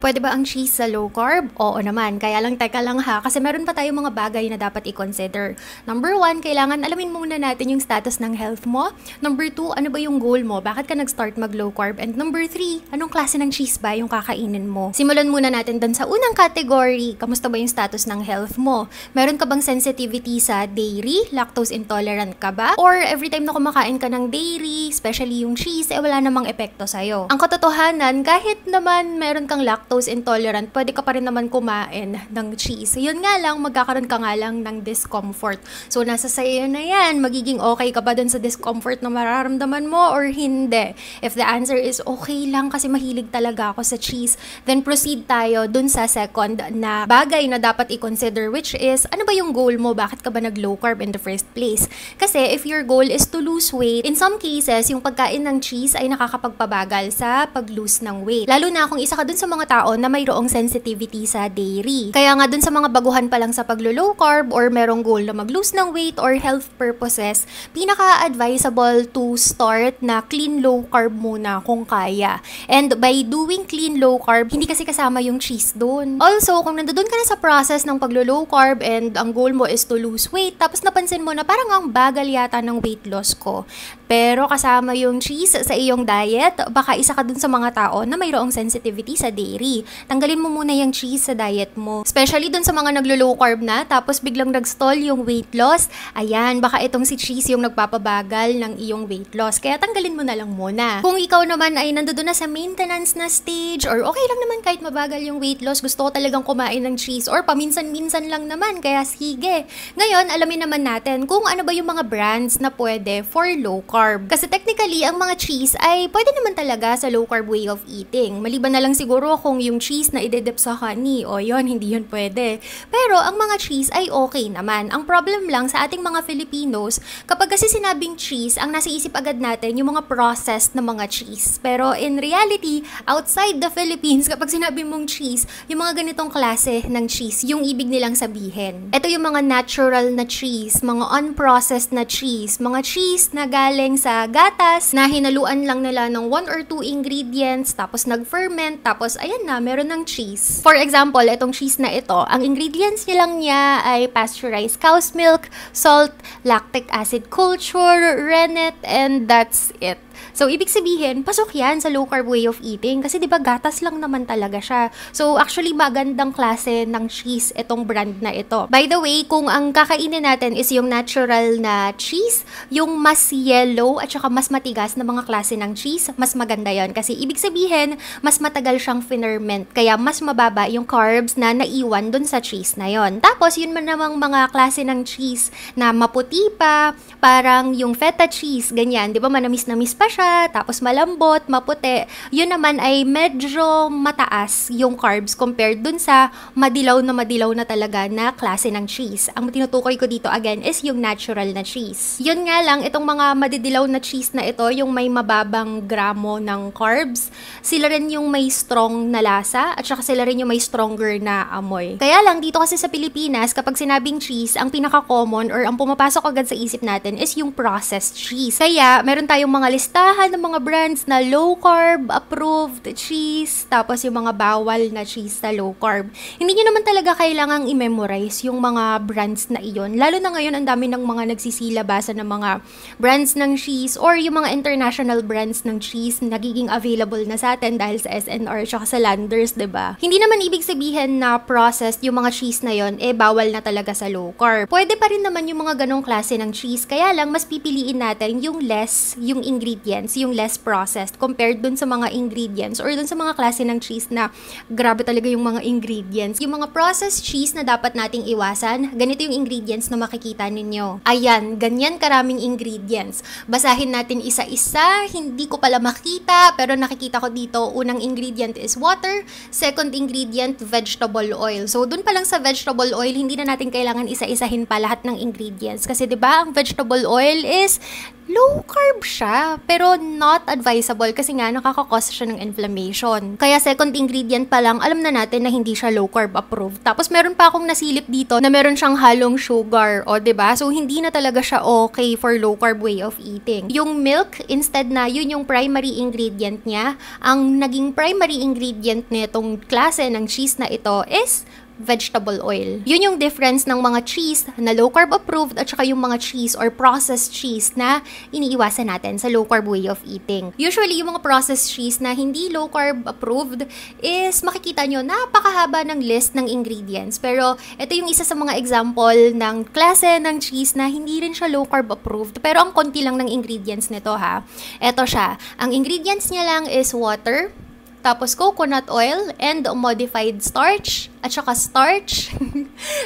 Pwede ba ang cheese sa low carb? Oo naman. Kaya lang, teka lang ha, kasi meron pa tayong mga bagay na dapat i-consider. Number 1, kailangan alamin muna natin yung status ng health mo. Number 2, ano ba yung goal mo? Bakit ka nag-start mag-low carb? And number 3, anong klase ng cheese ba yung kakainin mo? Simulan muna natin dun sa unang category. Kamusta ba yung status ng health mo? Meron ka bang sensitivity sa dairy? Lactose intolerant ka ba? Or every time na kumakain ka ng dairy, especially yung cheese, wala namang epekto sa'yo. Ang katotohanan, kahit naman meron kang lactose intolerant, pwede ka pa rin naman kumain ng cheese. Yun nga lang, magkakaroon ka nga lang ng discomfort. So, nasa sa'yo na yan. Magiging okay ka ba dun sa discomfort na mararamdaman mo or hindi? If the answer is okay lang kasi mahilig talaga ako sa cheese, then proceed tayo dun sa second na bagay na dapat i-consider, which is, ano ba yung goal mo? Bakit ka ba nag-low carb in the first place? Kasi if your goal is to lose weight, in some cases, yung pagkain ng cheese ay nakakapagpabagal sa pag-lose ng weight. Lalo na kung isa ka dun sa mga tao na mayroong sensitivity sa dairy. Kaya nga dun sa mga baguhan pa lang sa pag-low carb or merong goal na mag-lose ng weight or health purposes, pinaka-advisable to start na clean low carb muna kung kaya. And by doing clean low carb, hindi kasi kasama yung cheese dun. Also, kung nandoon ka na sa process ng pag-low carb and ang goal mo is to lose weight, tapos napansin mo na parang ang bagal yata ng weight loss ko, pero kasama yung cheese sa iyong diet, baka isa ka dun sa mga tao na mayroong sensitivity sa dairy. Tanggalin mo muna yung cheese sa diet mo. Especially dun sa mga naglo-low carb na, tapos biglang nag-stall yung weight loss. Ayan, baka itong si cheese yung nagpapabagal ng iyong weight loss. Kaya tanggalin mo na lang muna. Kung ikaw naman ay nandoon na sa maintenance na stage, or okay lang naman kahit mabagal yung weight loss, gusto ko talagang kumain ng cheese, or paminsan-minsan lang naman, kaya sige. Ngayon, alamin naman natin kung ano ba yung mga brands na pwede for low carb. Kasi technically, ang mga cheese ay pwede naman talaga sa low carb way of eating. Maliban na lang siguro kung yung cheese na idedip sa honey, o yon hindi yun pwede. Pero ang mga cheese ay okay naman. Ang problem lang sa ating mga Filipinos, kapag kasi sinabing cheese, ang nasa isip agad natin yung mga processed na mga cheese. Pero in reality, outside the Philippines, kapag sinabi mong cheese, yung mga ganitong klase ng cheese, yung ibig nilang sabihin. Ito yung mga natural na cheese, mga unprocessed na cheese, mga cheese na galing sa gatas, na hinaluan lang nila ng 1 or 2 ingredients, tapos nag-ferment, tapos ayan na, meron ng cheese. For example, itong cheese na ito, ang ingredients nilang niya ay pasteurized cow's milk, salt, lactic acid culture, rennet, and that's it. So, ibig sabihin, pasok yan sa low carb way of eating kasi 'di ba gatas lang naman talaga siya. So, actually magandang klase ng cheese itong brand na ito. By the way, kung ang kakainin natin is yung natural na cheese, yung mas yellow at saka mas matigas na mga klase ng cheese, mas maganda yon kasi ibig sabihin, mas matagal siyang ferment kaya mas mababa yung carbs na naiwan dun sa cheese na yon. Tapos, yun man namang mga klase ng cheese na maputi pa, parang yung feta cheese, ganyan, 'di ba manamis-namis pa siya, tapos malambot, maputi. Yun naman ay medyo mataas yung carbs compared dun sa madilaw na talaga na klase ng cheese. Ang tinutukoy ko dito again is yung natural na cheese. Yun nga lang, itong mga madidilaw na cheese na ito, yung may mababang gramo ng carbs, sila rin yung may strong na lasa at saka sila rin yung may stronger na amoy. Kaya lang, dito kasi sa Pilipinas, kapag sinabing cheese, ang pinaka-common or ang pumapasok agad sa isip natin is yung processed cheese. Kaya, meron tayong mga listahan ng mga brands na low carb approved cheese, tapos yung mga bawal na cheese na low carb. Hindi nyo naman talaga kailangang i-memorize yung mga brands na iyon. Lalo na ngayon, ang dami ng mga nagsisilabasan ng mga brands ng cheese or yung mga international brands ng cheese nagiging available na sa atin dahil sa SNR at sa Landers, 'di ba? Hindi naman ibig sabihin na processed yung mga cheese na yon bawal na talaga sa low carb. Pwede pa rin naman yung mga ganong klase ng cheese, kaya lang mas pipiliin natin yung less, yung ingredients, yung less processed compared dun sa mga ingredients or dun sa mga klase ng cheese na grabe talaga yung mga ingredients. Yung mga processed cheese na dapat nating iwasan, ganito yung ingredients na makikita ninyo. Ayan, ganyan karaming ingredients. Basahin natin isa-isa, hindi ko pala makita, pero nakikita ko dito, unang ingredient is water, second ingredient, vegetable oil. So, dun pa lang sa vegetable oil, hindi na natin kailangan isa-isahin pa lahat ng ingredients. Kasi 'di ba, ang vegetable oil is low carb siya, pero pero not advisable kasi nga nakaka-cause siya ng inflammation. Kaya second ingredient pa lang, alam na natin na hindi siya low carb approved. Tapos meron pa akong nasilip dito na meron siyang halong sugar, o 'di ba? So hindi na talaga siya okay for low carb way of eating. Yung milk, instead na yun yung primary ingredient niya, ang naging primary ingredient nitong klase ng cheese na ito is vegetable oil. Yun yung difference ng mga cheese na low carb approved at saka yung mga cheese or processed cheese na iniiwasan natin sa low carb way of eating. Usually, yung mga processed cheese na hindi low carb approved is makikita nyo napakahaba ng list ng ingredients. Pero ito yung isa sa mga example ng klase ng cheese na hindi rin siya low carb approved pero ang konti lang ng ingredients nito ha. Ito siya. Ang ingredients niya lang is water, tapos coconut oil and modified starch at saka starch,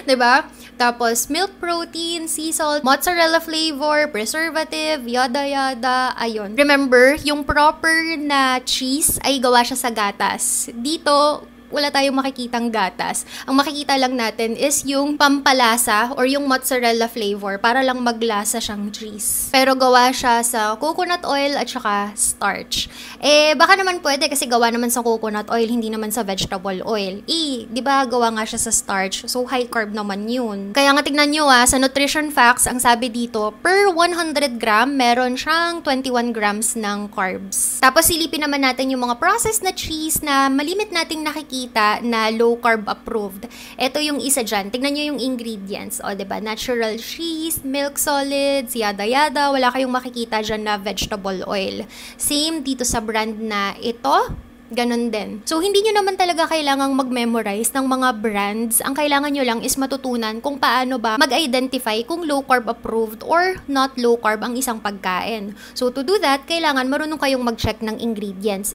'di ba? Tapos milk protein, sea salt, mozzarella flavor, preservative, yada yada. Ayun. Remember, yung proper na cheese ay gawa siya sa gatas. Dito wala tayong makikitang gatas. Ang makikita lang natin is yung pampalasa or yung mozzarella flavor para lang maglasa siyang cheese. Pero gawa siya sa coconut oil at saka starch. Baka naman pwede kasi gawa naman sa coconut oil, hindi naman sa vegetable oil. Di ba gawa nga siya sa starch? So high carb naman yun. Kaya nga tignan nyo sa nutrition facts, ang sabi dito, per 100 gram, meron siyang 21 grams ng carbs. Tapos silipin naman natin yung mga processed na cheese na malimit nating nakikita na low carb approved. Ito yung isa dyan. Tignan nyo yung ingredients. O, diba? Natural cheese, milk solids, yada yada. Wala kayong makikita dyan na vegetable oil. Same dito sa brand na ito. Ganon din. So, hindi nyo naman talaga kailangang mag-memorize ng mga brands. Ang kailangan nyo lang is matutunan kung paano ba mag-identify kung low carb approved or not low carb ang isang pagkain. So, to do that, kailangan marunong kayong mag-check ng ingredients.